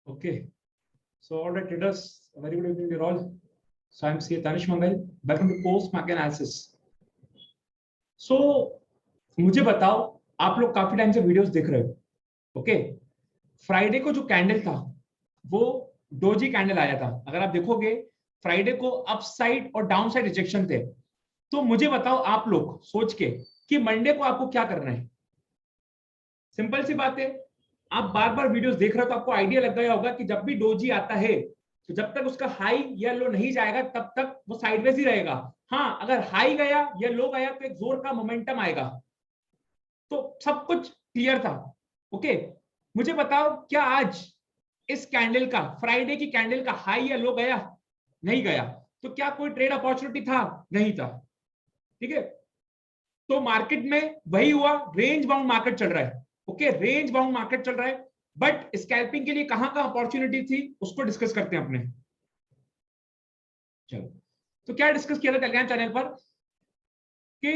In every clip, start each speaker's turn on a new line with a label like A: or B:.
A: Okay. So all right, traders, a very good evening to you all. So I'm CA Tanish Mangal. Welcome to Post Market Analysis. So मुझे बताओ, आप लोग काफी time से videos देख रहे हो. ओके, फ्राइडे को जो कैंडल था वो डोजी कैंडल आया था. अगर आप देखोगे फ्राइडे को अपसाइड और डाउनसाइड रिजेक्शन थे. तो मुझे बताओ आप लोग सोच के कि मंडे को आपको क्या करना है. सिंपल सी बात है, आप बार बार वीडियोस देख रहे हो तो आपको आइडिया लग गया होगा कि जब भी डोजी आता है तो जब तक उसका हाई या लो नहीं जाएगा तब तक वो साइडवेज ही रहेगा. हाँ, अगर हाई गया या लो गया तो एक जोर का मोमेंटम आएगा. तो सब कुछ क्लियर था. ओके, मुझे बताओ क्या आज इस कैंडल का, फ्राइडे की कैंडल का हाई या लो गया? नहीं गया. तो क्या कोई ट्रेड अपॉर्चुनिटी था? नहीं था. ठीक है, तो मार्केट में वही हुआ, रेंज बाउंड मार्केट चल रहा है. ओके, रेंज बाउंड मार्केट चल रहा है. बट स्कैल्पिंग के लिए कहां कहां अपॉर्चुनिटी थी उसको डिस्कस करते हैं अपने. चलो, तो क्या डिस्कस किया था टेलीग्राम चैनल पर कि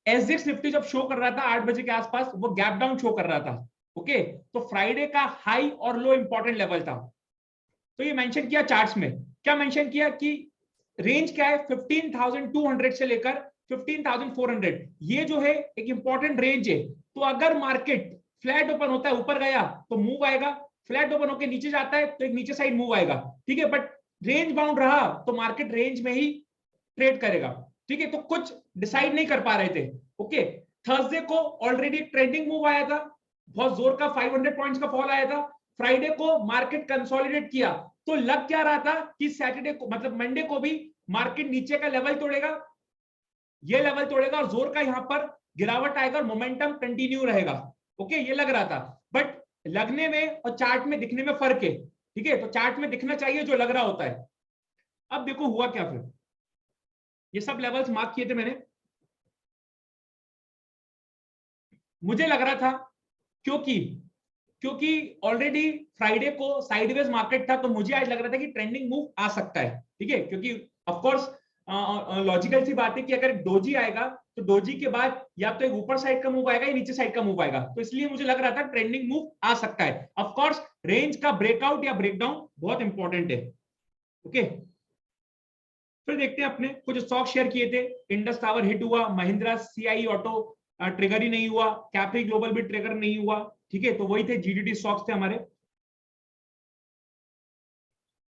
A: एसजेएक्स निफ्टी जब शो कर रहा था 8 बजे के आसपास, वो गैप डाउन शो कर रहा था. ओके, तो फ्राइडे का हाई और लो इंपॉर्टेंट लेवल था. तो ये मेंशन किया चार्ट्स में. क्या मेंशन किया कि रेंज क्या है, 15,200 से लेकर 15,400. ये जो है एक इंपॉर्टेंट रेंज है. तो अगर मार्केट फ्लैट ओपन होता है, ऊपर गया तो मूव आएगा. फ्लैट ओपन होकर नीचे जाता है तो एक नीचे साइड मूव आएगा. ठीक है, बट रेंज बाउंड रहा तो मार्केट रेंज में ही ट्रेड करेगा. ठीक है, तो कुछ डिसाइड नहीं कर पा रहे थे. ओके, थर्सडे को ऑलरेडी ट्रेंडिंग मूव आया था, बहुत जोर का 500 पॉइंट्स का फॉल आया था. फ्राइडे को मार्केट कंसोलिडेट किया. तो लग क्या रहा था कि सैटरडे को, मतलब मंडे को भी मार्केट नीचे का लेवल तोड़ेगा, ये लेवल तोड़ेगा और जोर का यहां पर गिरावट आएगा और मोमेंटम कंटिन्यू रहेगा. ओके, ये लग रहा था. बट लगने में और चार्ट में दिखने में फर्क है. ठीक है, तो चार्ट में दिखना चाहिए जो लग रहा होता है. अब देखो हुआ क्या. फिर ये सब लेवल्स मार्क किए थे मैंने. मुझे लग रहा था क्योंकि ऑलरेडी फ्राइडे को साइडवेज मार्केट था, तो मुझे आज लग रहा था कि ट्रेंडिंग मूव आ सकता है. ठीक है, क्योंकि ऑफ कोर्स लॉजिकल सी बात है कि अगर डोजी आएगा तो डोजी के बाद या तो एक ऊपर साइड का मूव आएगा या नीचे साइड का मूव आएगा. तो इसलिए मुझे लग रहा था ट्रेंडिंग मूव आ सकता है. ऑफ कोर्स रेंज का ब्रेकआउट या ब्रेकडाउन बहुत इंपॉर्टेंट है. ओके, फिर देखते हैं अपने कुछ स्टॉक शेयर किए थे. इंडस टावर हिट हुआ, महिंद्रा सीआई ऑटो ट्रिगर ही नहीं हुआ, कैप्री ग्लोबल भी ट्रिगर नहीं हुआ. ठीक है, तो वही थे जीडीटी स्टॉक्स थे हमारे.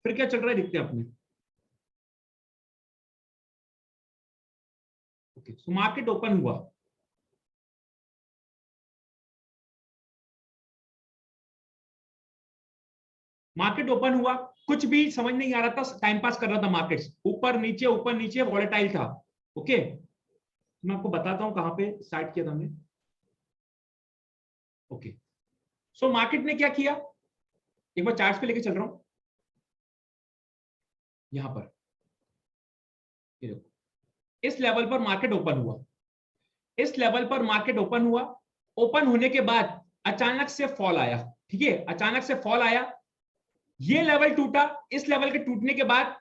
A: फिर क्या चल रहा है देखते हैं अपने. ओके, सो मार्केट ओपन हुआ. मार्केट ओपन हुआ, कुछ भी समझ नहीं आ रहा था, टाइम पास कर रहा था मार्केट्स, ऊपर नीचे वॉलेटाइल था. ओके, मैं आपको बताता हूं कहां पे स्टार्ट किया था हमने. ओके, सो मार्केट ने क्या किया, एक बार चार्ट पे लेके चल रहा हूं. यहां पर ये देखो, इस लेवल पर मार्केट ओपन हुआ. इस लेवल पर मार्केट ओपन हुआ. ओपन होने के बाद अचानक से फॉल आया. ठीक है, अचानक से फॉल आया, ये लेवल टूटा. इस लेवल के टूटने के बाद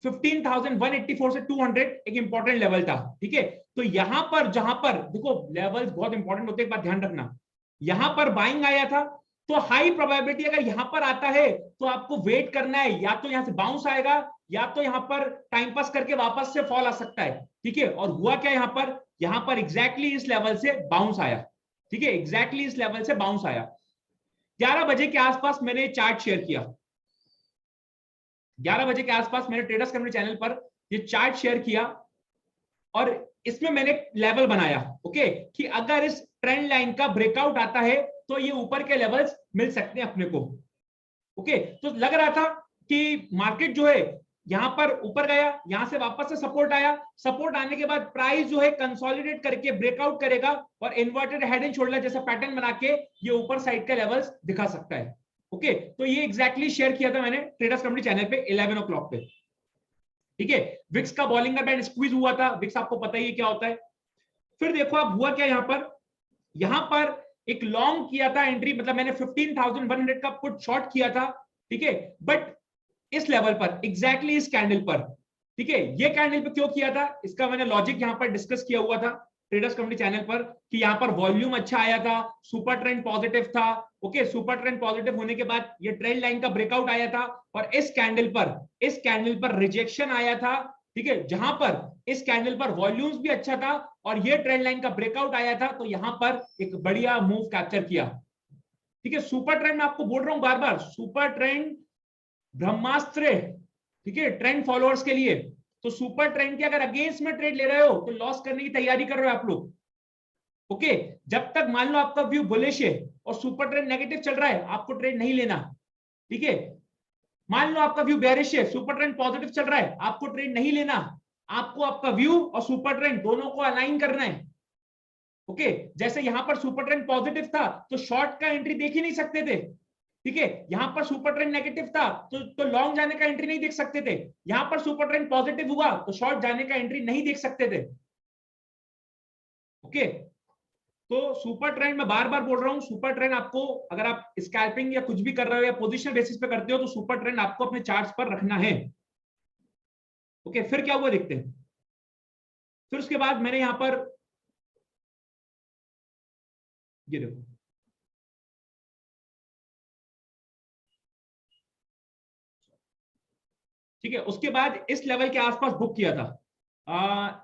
A: 15,184 से 200 एक इंपॉर्टेंट लेवल था. ठीक है, तो यहां पर जहां पर देखो लेवल्स बहुत इंपॉर्टेंट होते हैं, एक बात ध्यान रखना. यहां पर बाइंग आया था तो हाई प्रोबेबिलिटी अगर यहां पर आता है तो आपको वेट करना है, या तो यहां से बाउंस आएगा या तो यहां पर टाइम पास करके वापस से फॉल आ सकता है. ठीक है, और हुआ क्या यहां पर एग्जैक्टली इस लेवल से बाउंस आया. ठीक है, एग्जैक्टली इस लेवल से बाउंस आया. 11 बजे के आसपास मैंने चार्ट शेयर किया. 11 बजे के आसपास मैंने ट्रेडर्स कम्युनिटी चैनल पर ये चार्ट शेयर किया और इसमें मैंने लेवल बनाया. ओके, कि अगर इस ट्रेंड लाइन का ब्रेकआउट आता है तो ये ऊपर के लेवल्स मिल सकते हैं अपने को. ओके, तो लग रहा था कि मार्केट जो है यहां पर ऊपर गया, यहां से वापस से सपोर्ट आया. सपोर्ट आने के बाद प्राइस जो है कंसोलिडेट करके ब्रेकआउट करेगा और इन्वर्टेड हेड एंड शोल्डर जैसा पैटर्न बना के ये ऊपर साइड के लेवल्स दिखा सकता है. ओके, तो ये एग्जैक्टली शेयर किया था मैंने ट्रेडर्स कम्युनिटी चैनल पे 11 o'clock पे. ठीक है, विक्स का बॉलिंगर बैंड स्क्वीज हुआ था. विक्स आपको पता ही है क्या होता है. फिर देखो अब हुआ क्या, यहां पर एक लॉन्ग किया था एंट्री, मतलब मैंने 15,100 का पुट शॉर्ट किया था. ठीक है, बट इस लेवल पर एग्जैक्टली इस कैंडल पर. ठीक है, ये कैंडल पे क्यों किया था इसका मैंने लॉजिक यहां पर डिस्कस किया हुआ था. ट्रेडर्स कम्युनिटी चैनल पर कि यहाँ पर वॉल्यूम अच्छा आया था, सुपर ट्रेंड पॉजिटिव था। ओके, सुपर ट्रेंड पॉजिटिव होने के बाद ये ट्रेंड लाइन का ब्रेकआउट आया था और इस कैंडल पर रिजेक्शन आया था। ठीक है, जहां पर इस कैंडल पर वॉल्यूम्स भी अच्छा था और ये ट्रेंड लाइन का ब्रेकआउट आया था, तो यहां पर एक बढ़िया मूव कैप्चर किया। ठीक है, सुपर ट्रेंड में आपको बोल रहा हूं बार बार, सुपर ट्रेंड ब्रह्मास्त्र, ठीक है, ट्रेंड फॉलोअर्स के लिए। तो सुपर ट्रेंड के अगर अगेंस्ट में ट्रेड ले रहे हो तो लॉस करने की तैयारी कर रहे हो आप लोग। ओके, जब तक मान लो आपका व्यू बुलिश है और सुपर ट्रेंड नेगेटिव चल रहा है, आपको ट्रेड नहीं लेना। ठीक है, मान लो आपका व्यू बेरिश है, सुपर ट्रेंड पॉजिटिव चल रहा है, आपको ट्रेड नहीं लेना। आपको आपका व्यू और सुपर ट्रेंड दोनों को अलाइन करना है। ओके, जैसे यहां पर सुपर ट्रेंड पॉजिटिव था तो शॉर्ट का एंट्री देख ही नहीं सकते थे। ठीक है, यहां पर सुपर ट्रेंड नेगेटिव था तो लॉन्ग जाने का एंट्री नहीं देख सकते थे। यहां पर सुपर ट्रेंड पॉजिटिव हुआ तो शॉर्ट जाने का एंट्री नहीं देख सकते थे। ओके, तो सुपर ट्रेंड में बार बार बोल रहा हूं, सुपर ट्रेंड आपको, अगर आप स्कैल्पिंग या कुछ भी कर रहे हो या पोजीशन बेसिस पे करते हो, तो सुपर ट्रेंड आपको अपने चार्ट्स पर रखना है। ओके, फिर क्या हुआ देखते हैं। फिर उसके बाद मैंने यहां पर ये देखो, ठीक है, उसके बाद इस लेवल के आसपास बुक किया था,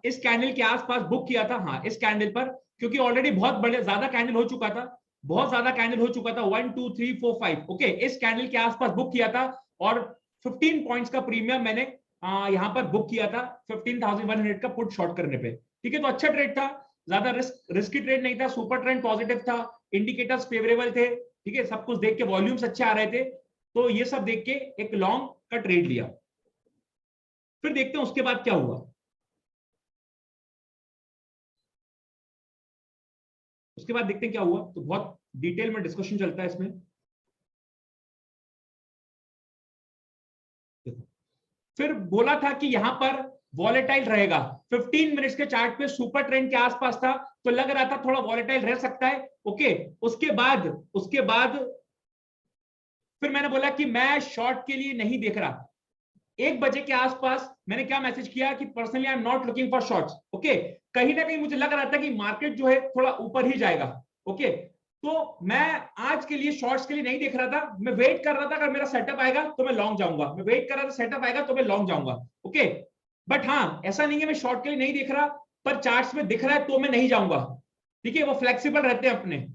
A: इस कैंडल के आसपास बुक किया था। हाँ, इस कैंडल पर, क्योंकि ऑलरेडी बहुत बड़े ज्यादा कैंडल हो चुका था, बहुत ज्यादा कैंडल हो चुका था, 1 2 3 4 5। ओके, इस कैंडल के आसपास बुक किया था और 15 पॉइंट्स का प्रीमियम मैंने यहां पर बुक किया था 15,100 का पुट शॉर्ट करने पे। ठीक है, तो अच्छा ट्रेड था, ज्यादा रिस्की ट्रेड नहीं था, सुपर ट्रेंड पॉजिटिव था, इंडिकेटर्स फेवरेबल थे। ठीक है, सब कुछ देख के वॉल्यूम्स अच्छे आ रहे थे, तो ये सब देख के एक लॉन्ग का ट्रेड लिया। फिर देखते हैं उसके बाद क्या हुआ। उसके बाद देखते हैं क्या हुआ, तो बहुत डिटेल में डिस्कशन चलता है इसमें। फिर बोला था कि यहां पर वॉलेटाइल रहेगा, 15 मिनट्स के चार्ट पे सुपर ट्रेंड के आसपास था, तो लग रहा था थोड़ा वॉलेटाइल रह सकता है। ओके, उसके बाद फिर मैंने बोला कि मैं शॉर्ट के लिए नहीं देख रहा। 1 बजे के आसपास मैंने क्या मैसेज किया कि personally I am not looking for shorts. Okay, कहीं ना कहीं मुझे लग रहा था कि मार्केट जो है थोड़ा ऊपर ही जाएगा। ओके, तो मैं आज के लिए शॉर्ट्स के लिए नहीं देख रहा था, मैं वेट कर रहा था, अगर मेरा सेटअप आएगा तो मैं लॉन्ग जाऊंगा, मैं वेट कर रहा था, सेटअप आएगा तो मैं लॉन्ग जाऊंगा। ओके, बट हाँ, ऐसा नहीं है मैं शॉर्ट के लिए नहीं देख रहा, पर चार्ट्स में दिख रहा है तो मैं नहीं जाऊंगा। ठीक है, वो फ्लेक्सिबल रहते हैं अपने,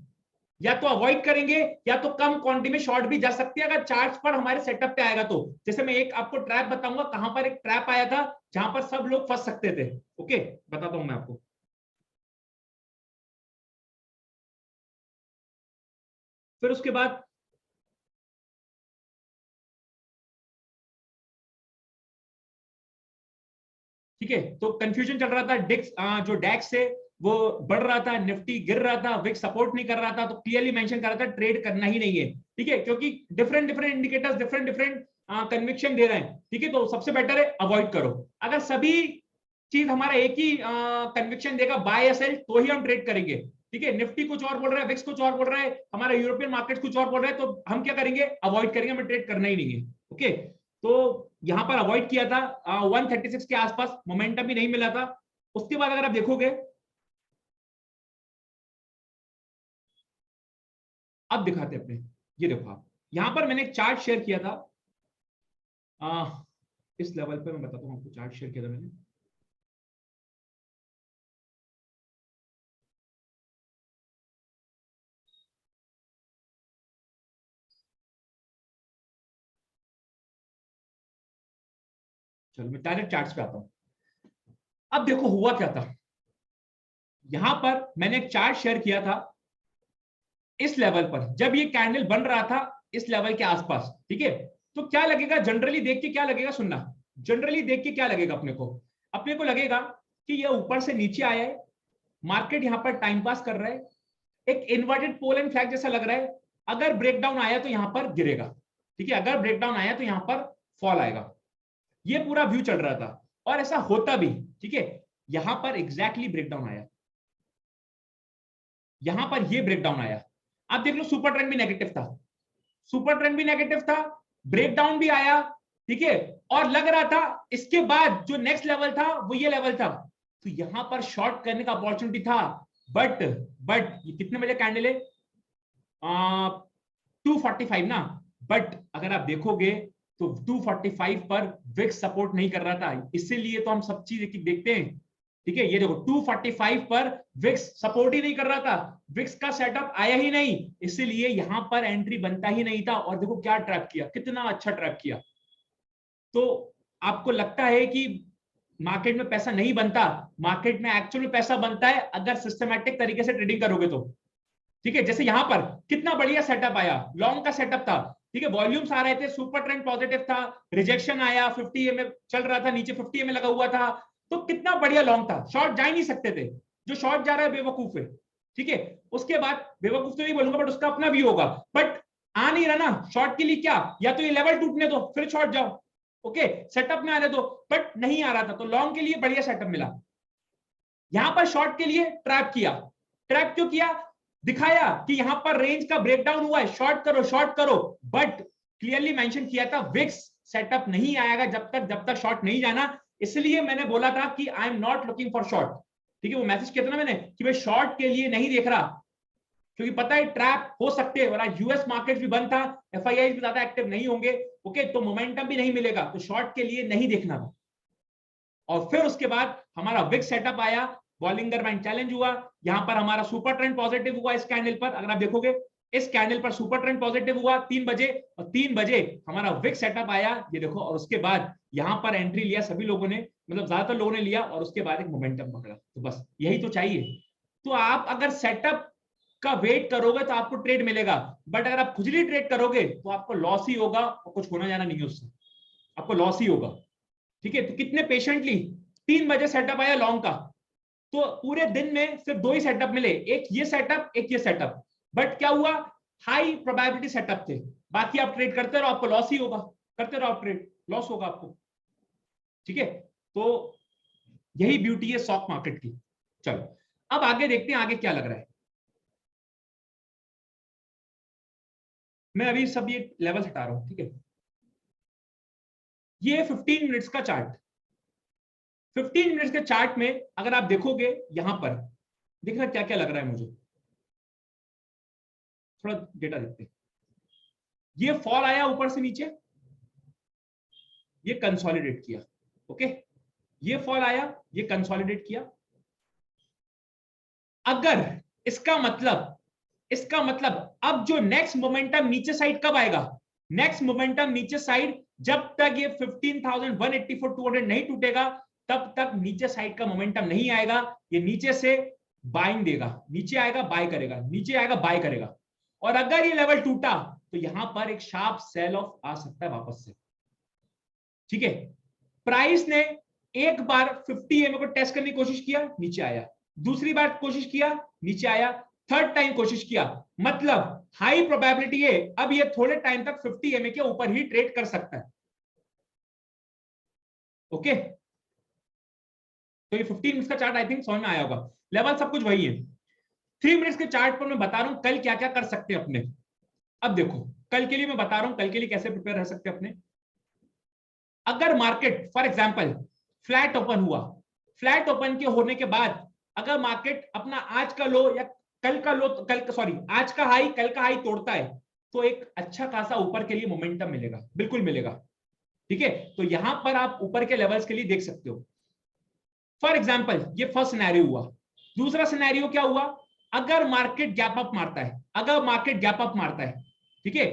A: या तो अवॉइड करेंगे या तो कम क्वांटिटी में शॉर्ट भी जा सकते हैं अगर चार्ट्स पर हमारे सेटअप पे आएगा तो। जैसे मैं एक आपको ट्रैप बताऊंगा, कहां पर एक ट्रैप आया था जहां पर सब लोग फंस सकते थे। ओके, बताता हूं मैं आपको। फिर उसके बाद ठीक है, तो कंफ्यूजन चल रहा था, डिक्स जो डैक्स है वो बढ़ रहा था, निफ्टी गिर रहा था, विक्स सपोर्ट नहीं कर रहा था, तो क्लियरली मेंशन कर रहा था ट्रेड करना ही नहीं है। ठीक है, क्योंकि different different indicators different different conviction दे रहे हैं। ठीक है, तो सबसे बेटर है अवॉइड करो। अगर सभी चीज हमारा एक ही कन्विक्शन देगा बाय या सेल, तो ही हम ट्रेड करेंगे। ठीक है, निफ्टी कुछ और बोल रहा है, विक्स कुछ और बोल रहा है, हमारा यूरोपियन मार्केट कुछ और बोल रहा है, तो हम क्या करेंगे, अवॉइड करेंगे, हमें ट्रेड करना ही नहीं है। ओके, तो यहां पर अवॉइड किया था, 136 के आसपास मोमेंटम भी नहीं मिला था। उसके बाद अगर आप देखोगे, अब दिखाते अपने, ये देखो आप, यहां पर मैंने एक चार्ट शेयर किया था, इस लेवल पे मैं बताता हूं आपको, चार्ट शेयर किया था मैंने। चलो मैं डायरेक्ट चार्ट्स पे आता हूं। अब देखो हुआ क्या था, यहां पर मैंने एक चार्ट शेयर किया था इस लेवल पर, जब ये कैंडल बन रहा था इस लेवल के आसपास। ठीक है, तो क्या लगेगा जनरली देख के, क्या लगेगा सुनना, जनरली देख के क्या लगेगा अपने को लगेगा कि ये ऊपर से नीचे आया है, मार्केट यहां पर टाइम पास कर रहा है, एक इन्वर्टेड पोल एंड फ्लैग जैसा लग रहा है, अगर ब्रेकडाउन आया तो यहां पर गिरेगा। ठीक है, अगर ब्रेकडाउन आया तो यहां पर फॉल आएगा, ये पूरा व्यू चल रहा था और ऐसा होता भी। ठीक है, यहां पर एग्जैक्टली ब्रेकडाउन आया, यहां पर ये ब्रेकडाउन आया। आप देख लो, सुपर ट्रेंड भी नेगेटिव था, सुपर ट्रेंड भी नेगेटिव था, ब्रेकडाउन भी आया। ठीक है, और लग रहा था इसके बाद जो नेक्स्ट लेवल था वो ये लेवल था, तो यहां पर शॉर्ट करने का अपॉर्चुनिटी था, बट ये कितने बजे कैंडल है, 245 ना, बट अगर आप देखोगे तो 245 पर विक्स सपोर्ट नहीं कर रहा था, इसीलिए तो हम सब चीज देखते हैं। ठीक है, ये देखो 245 पर विक्स सपोर्ट ही नहीं कर रहा था, विक्स का सेटअप आया ही नहीं, इसीलिए यहां पर एंट्री बनता ही नहीं था। और देखो क्या ट्रैप किया, कितना अच्छा ट्रैप किया। तो आपको लगता है कि मार्केट में पैसा नहीं बनता, मार्केट में एक्चुअल में पैसा बनता है अगर सिस्टमैटिक तरीके से ट्रेडिंग करोगे तो। ठीक है, जैसे यहां पर कितना बढ़िया सेटअप आया, लॉन्ग का सेटअप था। ठीक है, वॉल्यूम्स आ रहे थे, सुपर ट्रेंड पॉजिटिव था, रिजेक्शन आया, 50 एमए चल रहा था, नीचे 50 एमए लगा हुआ था, तो कितना बढ़िया लॉन्ग था, शॉर्ट जा ही नहीं सकते थे। जो शॉर्ट जा रहा है बेवकूफ है। ठीक है, उसके बाद बेवकूफ तो नहीं बोलूंगा, बट उसका अपना भी होगा, बट आ नहीं रहा ना शॉर्ट के लिए, क्या या तो ये लेवल टूटने दो फिर शॉर्ट जाओ, ओके सेटअप में आने दो, बट नहीं आ रहा था, तो लॉन्ग के लिए बढ़िया सेटअप मिला। यहां पर शॉर्ट के लिए ट्रैप किया। ट्रैप क्यों किया, दिखाया कि यहां पर रेंज का ब्रेकडाउन हुआ है, शॉर्ट करो शॉर्ट करो, बट क्लियरली मेंशन किया था विक्स सेटअप नहीं आएगा जब तक शॉर्ट नहीं जाना। इसलिए मैंने बोला था कि I am not looking for short. ठीक है, वो मैसेज किया था ना मैंने कि मैं शॉर्ट के लिए नहीं देख रहा, क्योंकि पता है ट्रैप हो सकते हैं, और आज यूएस मार्केट भी बंद था, एफआईआई भी ज्यादा एक्टिव नहीं होंगे, ओके, तो मोमेंटम भी नहीं मिलेगा, तो शॉर्ट के लिए नहीं देखना था। और फिर उसके बाद हमारा विक्स सेटअप आया, बॉलिंगर बैंड चैलेंज हुआ, यहां पर हमारा सुपर ट्रेंड पॉजिटिव हुआ इस कैंडल पर। अगर आप देखोगे इस कैंडल पर सुपर ट्रेंड पॉजिटिव हुआ 3 बजे, और 3 बजे हमारा विक्स सेटअप आया, ये देखो, और उसके बाद यहां पर एंट्री लिया सभी लोगों ने, मतलब ज्यादातर लोगों ने लिया, और उसके बाद एक मोमेंटम पकड़ा। तो बस यही तो चाहिए। तो आप अगर सेटअप का वेट करोगे तो आपको ट्रेड मिलेगा, बट अगर आप खुजली ट्रेड करोगे तो आपको लॉस ही होगा, और कुछ होना जाना नहीं है उससे, आपको लॉस ही होगा। ठीक है, तो कितने पेशेंटली 3 बजे सेटअप आया लॉन्ग का, तो पूरे दिन में सिर्फ 2 ही सेटअप मिले, एक ये सेटअप एक ये सेटअप, बट क्या हुआ, हाई प्रोबेबिलिटी सेटअप थे, बाकी आप ट्रेड करते रहो आपको लॉस ही होगा, करते रहो आप ट्रेड, लॉस होगा आपको। ठीक है, तो यही ब्यूटी है स्टॉक मार्केट की। चलो अब आगे देखते हैं आगे क्या लग रहा है। मैं अभी सब ये लेवल हटा रहा हूं। ठीक है, ये 15 मिनट्स का चार्ट, 15 मिनट्स के चार्ट में अगर आप देखोगे यहां पर देखना क्या क्या लग रहा है मुझे, थोड़ा डेटा देखते हैं। ये फॉल आया ऊपर से नीचे, ये कंसोलिडेट किया, ओके, ये फॉल आया, ये कंसोलिडेट किया। अगर इसका मतलब अब जो नेक्स्ट मोमेंटम नीचे साइड कब आएगा, नेक्स्ट मोमेंटम नीचे साइड जब तक ये 15,184 200 नहीं टूटेगा तब तक नीचे साइड का मोमेंटम नहीं आएगा। ये नीचे से बाइंग देगा, नीचे आएगा बाय करेगा, नीचे आएगा बाय करेगा, और अगर ये लेवल टूटा तो यहां पर एक शार्प सेल ऑफ आ सकता है वापस से। ठीक है, प्राइस ने एक बार 50 एमए को टेस्ट करने की कोशिश किया, नीचे आया, दूसरी बार कोशिश किया, नीचे आया, थर्ड टाइम कोशिश किया, मतलब हाई प्रोबेबिलिटी है अब ये थोड़े टाइम तक 50 एमए के ऊपर ही ट्रेड कर सकता है। ओके, तो ये 15 मिनट्स का चार्ट आई थिंक समझ में आया होगा, लेवल सब कुछ वही है। 3 मिनट्स के चार्ट पर मैं बता रहा हूं कल क्या क्या कर सकते हैं अपने। अब देखो कल के लिए मैं बता रहा हूं, कल के लिए कैसे प्रिपेयर रह सकते हैं अपने। अगर market for example flat open हुआ, फ्लैट ओपन के होने के बाद अगर मार्केट अपना आज का लो या कल का लो, आज का हाई कल का हाई तोड़ता है, तो एक अच्छा खासा ऊपर के लिए मोमेंटम मिलेगा, बिल्कुल मिलेगा। ठीक है, तो यहां पर आप ऊपर के लेवल्स के लिए देख सकते हो। फॉर एग्जांपल ये फर्स्ट सिनेरियो हुआ। दूसरा सिनेरियो क्या हुआ, अगर मार्केट गैप अप मारता है, अगर मार्केट गैप अप मारता है, ठीक है,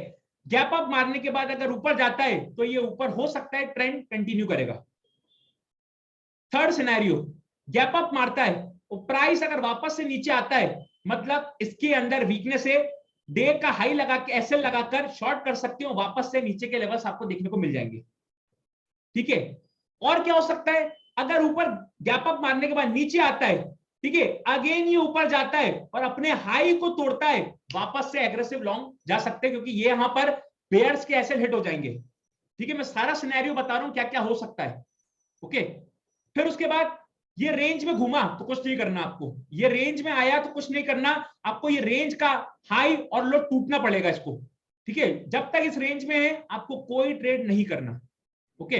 A: गैप अप मारने के बाद अगर ऊपर जाता है तो ये ऊपर हो सकता है ट्रेंड कंटिन्यू करेगा। थर्ड सिनेरियो, गैप अप मारता है और प्राइस अगर वापस से नीचे आता है, मतलब इसके अंदर वीकनेस है, डे का हाई लगा के एसएल लगाकर शॉर्ट कर सकते हो, वापस से नीचे के लेवल्स आपको देखने को मिल जाएंगे। ठीक है, और क्या हो सकता है, अगर ऊपर गैप अप मारने के बाद नीचे आता है, ठीक है, अगेन ये ऊपर जाता है और अपने हाई को तोड़ता है, वापस से एग्रेसिव लॉन्ग जा सकते हैं, क्योंकि ये यहां पर बेयर्स के एसएल हिट हो जाएंगे। ठीक है, मैं सारा सिनेरियो बता रहा हूं क्या क्या हो सकता है। ओके, फिर उसके बाद ये रेंज में घूमा तो कुछ नहीं करना आपको, ये रेंज में आया तो कुछ नहीं करना आपको, ये रेंज का हाई और लो टूटना पड़ेगा इसको। ठीक है, जब तक इस रेंज में है आपको कोई ट्रेड नहीं करना। ओके,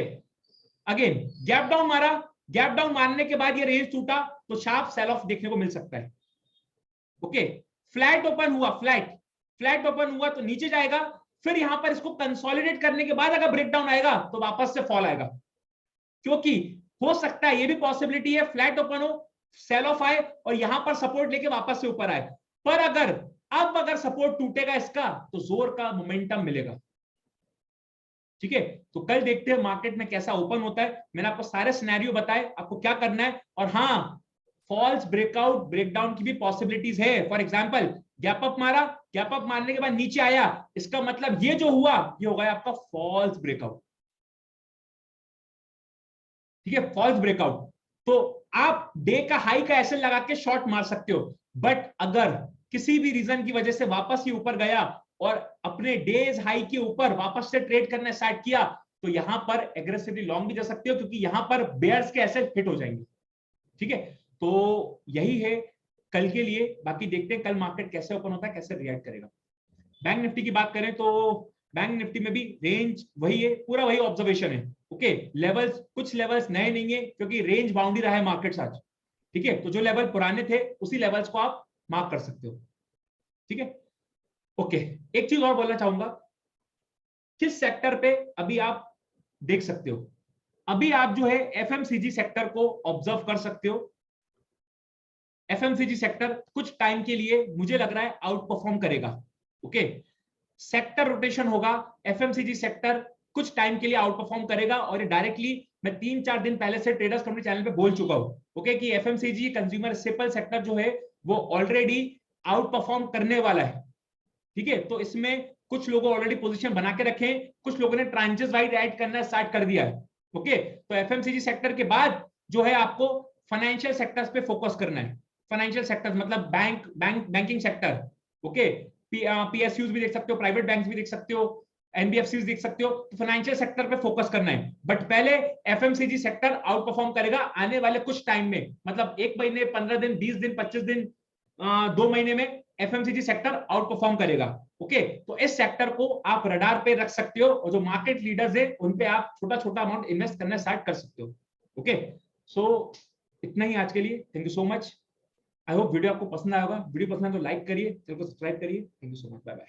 A: अगेन गैप डाउन मारा, गैप डाउन मारने के बाद ये रेंज टूटा तो शार्प सेल ऑफ देखने को मिल सकता है। ओके, फ्लैट ओपन हुआ, फ्लैट ओपन हुआ तो नीचे जाएगा, फिर यहां पर इसको कंसोलिडेट करने के बाद अगर ब्रेकडाउन आएगा तो वापस से फॉल आएगा, क्योंकि हो सकता है, ये भी पॉसिबिलिटी है, फ्लैट ओपन हो, सेल ऑफ आए और यहां पर सपोर्ट लेके वापस से ऊपर आए। पर अगर सपोर्ट टूटेगा इसका तो जोर का मोमेंटम मिलेगा। ठीक है, तो कल देखते हैं मार्केट में कैसा ओपन होता है। मैंने आपको सारे सिनेरियो बताए आपको क्या करना है, और हाँ, फॉल्स ब्रेकआउट ब्रेकडाउन की भी पॉसिबिलिटीज है। फॉर एग्जांपल गैप अप मारा, गैप अप मारने के बाद नीचे आया, इसका मतलब ये जो हुआ ये हो गया आपका फॉल्स ब्रेकआउट। ठीक है, फॉल्स ब्रेकआउट। तो आप डे का हाई का एसएल लगा के शॉर्ट मार सकते हो, बट अगर किसी भी रीजन की वजह से वापस ही ऊपर गया और अपने डेज हाई के ऊपर वापस से ट्रेड करना स्टार्ट किया तो यहां पर एग्रेसिवली लॉन्ग भी जा सकते हो, क्योंकि यहां पर बेयर्स के एसेट हिट हो जाएंगे। ठीक है, तो यही है कल के लिए। बाकी देखते हैं कल मार्केट कैसे ओपन होता है, कैसे रिएक्ट करेगा। बैंक निफ्टी की बात करें तो बैंक निफ्टी में भी रेंज वही है, पूरा वही ऑब्जर्वेशन है। ओके, लेवल्स, कुछ लेवल्स नए नहीं है क्योंकि रेंज बाउंड ही रहा है मार्केट आज। ठीक है, तो जो लेवल पुराने थे उसी लेवल्स को आप मार्क कर सकते हो। ठीक है, ओके, एक चीज और बोलना चाहूंगा, किस सेक्टर पे अभी आप देख सकते हो, अभी आप जो है एफएमसीजी सेक्टर को ऑब्जर्व कर सकते हो। एफएमसीजी सेक्टर कुछ टाइम के लिए मुझे लग रहा है आउट परफॉर्म करेगा। ओके, सेक्टर रोटेशन होगा, एफएमसीजी सेक्टर कुछ टाइम के लिए आउट परफॉर्म करेगा, और ये डायरेक्टली मैं 3-4 दिन पहले से ट्रेडर्स कंपनी चैनल पे बोल चुका हूं। ओके, कि एफएमसीजी कंज्यूमर स्टेपल सेक्टर जो है वो ऑलरेडी आउट परफॉर्म करने वाला है। ठीक है, तो इसमें कुछ लोगों ऑलरेडी पोजीशन बना के रखे, कुछ लोगों ने ट्रांचेस वाइड ऐड करना स्टार्ट कर दिया है। ओके, तो एफएमसीजी सेक्टर के बाद जो है आपको फाइनेंशियल सेक्टर्स पे फोकस करना है। फाइनेंशियल सेक्टर्स मतलब बैंकिंग सेक्टर। ओके, पीएसयूज भी देख सकते हो, प्राइवेट बैंक्स भी देख सकते हो, एनबीएफसी देख सकते हो, तो फाइनेंशियल सेक्टर पे फोकस करना है। बट पहले एफएमसीजी सेक्टर आउट परफॉर्म करेगा आने वाले कुछ टाइम में, मतलब 1 महीने, 15 दिन, 20 दिन, 25 दिन, 2 महीने में एफएमसीजी सेक्टर आउट परफॉर्म करेगा। ओके, तो इस सेक्टर को आप रडार पे रख सकते हो, और जो मार्केट लीडर्स है उन पे आप छोटा छोटा अमाउंट इन्वेस्ट करना स्टार्ट कर सकते हो। ओके, सो इतना ही आज के लिए। Thank you so much. I hope video आपको पसंद आया होगा। वीडियो पसंद है तो लाइक करिए, चैनल को सब्सक्राइब करिए। Thank you so much, bye bye.